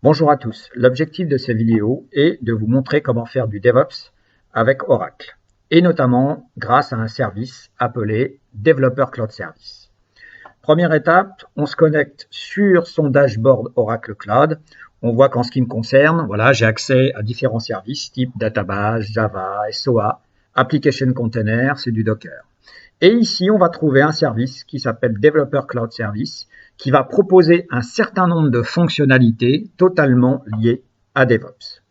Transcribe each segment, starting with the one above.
Bonjour à tous, l'objectif de cette vidéo est de vous montrer comment faire du DevOps avec Oracle, et notamment grâce à un service appelé Developer Cloud Service. Première étape, on se connecte sur son dashboard Oracle Cloud. On voit qu'en ce qui me concerne, voilà, j'ai accès à différents services type database, Java, SOA, Application Container, c'est du Docker. Et ici, on va trouver un service qui s'appelle Developer Cloud Service qui va proposer un certain nombre de fonctionnalités totalement liées à DevOps.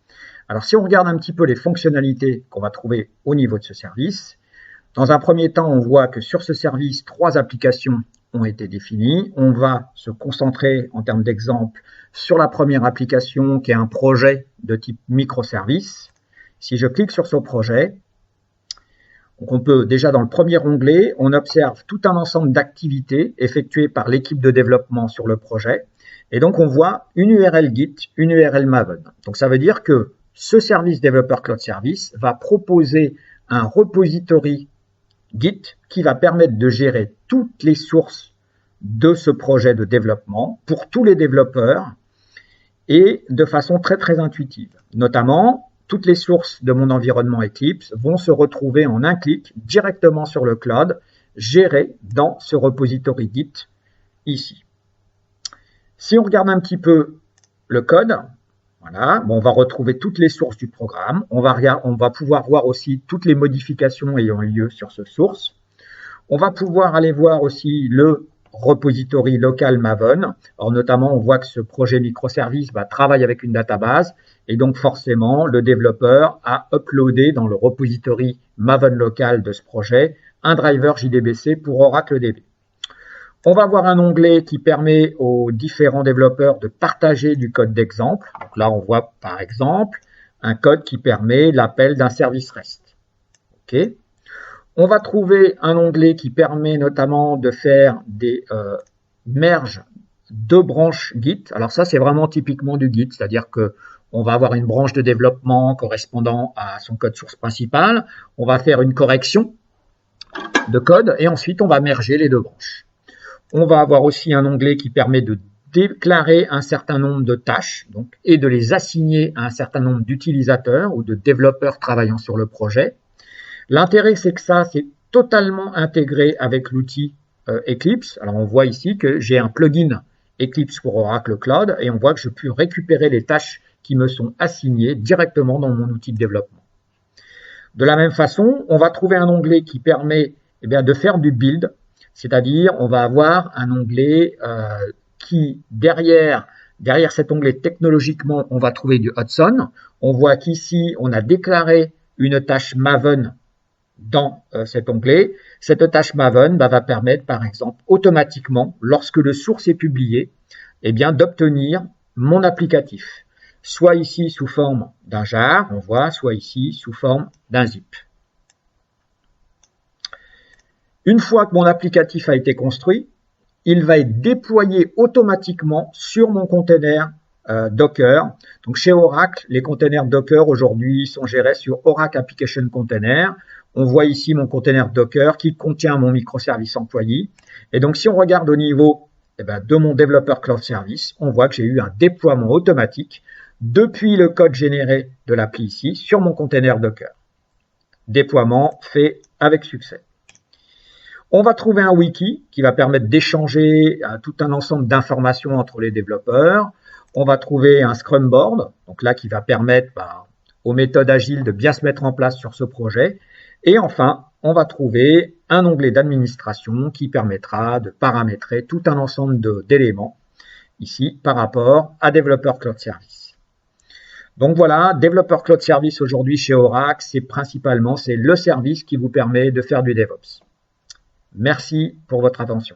Alors, si on regarde un petit peu les fonctionnalités qu'on va trouver au niveau de ce service, dans un premier temps, on voit que sur ce service, 3 applications ont été définies. On va se concentrer en termes d'exemple sur la première application qui est un projet de type microservice. Si je clique sur ce projet, donc on peut déjà dans le premier onglet, on observe tout un ensemble d'activités effectuées par l'équipe de développement sur le projet. Et donc on voit une URL Git, une URL Maven. Donc ça veut dire que ce service Developer Cloud Service va proposer un repository Git qui va permettre de gérer toutes les sources de ce projet de développement pour tous les développeurs et de façon très intuitive. Notamment, toutes les sources de mon environnement Eclipse vont se retrouver en un clic directement sur le cloud, géré dans ce repository Git ici. Si on regarde un petit peu le code, voilà, bon, on va retrouver toutes les sources du programme. On va pouvoir voir aussi toutes les modifications ayant lieu sur ce source. On va pouvoir aller voir aussi le repository local Maven. Alors notamment, on voit que ce projet microservice travaille avec une database et donc forcément, le développeur a uploadé dans le repository Maven local de ce projet un driver JDBC pour Oracle DB. On va voir un onglet qui permet aux différents développeurs de partager du code d'exemple. Donc là, on voit par exemple un code qui permet l'appel d'un service REST. Okay. On va trouver un onglet qui permet notamment de faire des merges de branches Git. Alors ça, c'est vraiment typiquement du Git, c'est-à-dire que on va avoir une branche de développement correspondant à son code source principal. On va faire une correction de code et ensuite on va merger les deux branches. On va avoir aussi un onglet qui permet de déclarer un certain nombre de tâches et de les assigner à un certain nombre d'utilisateurs ou de développeurs travaillant sur le projet. L'intérêt, c'est que ça, c'est totalement intégré avec l'outil Eclipse. Alors, on voit ici que j'ai un plugin Eclipse pour Oracle Cloud et on voit que je peux récupérer les tâches qui me sont assignées directement dans mon outil de développement. De la même façon, on va trouver un onglet qui permet de faire du build, c'est-à-dire on va avoir un onglet qui, derrière cet onglet technologiquement, on va trouver du Hudson. On voit qu'ici, on a déclaré une tâche Maven dans cet onglet. Cette tâche Maven va permettre, par exemple, automatiquement, lorsque le source est publié, d'obtenir mon applicatif. Soit ici sous forme d'un jar, on voit, soit ici sous forme d'un zip. Une fois que mon applicatif a été construit, il va être déployé automatiquement sur mon container Docker. Donc chez Oracle, les containers Docker aujourd'hui sont gérés sur Oracle Application Container. On voit ici mon container Docker qui contient mon microservice employé. Et donc si on regarde au niveau de mon Developer Cloud Service, on voit que j'ai eu un déploiement automatique depuis le code généré de l'appli ici sur mon container Docker. Déploiement fait avec succès. On va trouver un wiki qui va permettre d'échanger tout un ensemble d'informations entre les développeurs. On va trouver un Scrum Board, donc là qui va permettre aux méthodes agiles de bien se mettre en place sur ce projet. Et enfin, on va trouver un onglet d'administration qui permettra de paramétrer tout un ensemble d'éléments ici par rapport à Developer Cloud Service. Donc voilà, Developer Cloud Service aujourd'hui chez Oracle, c'est le service qui vous permet de faire du DevOps. Merci pour votre attention.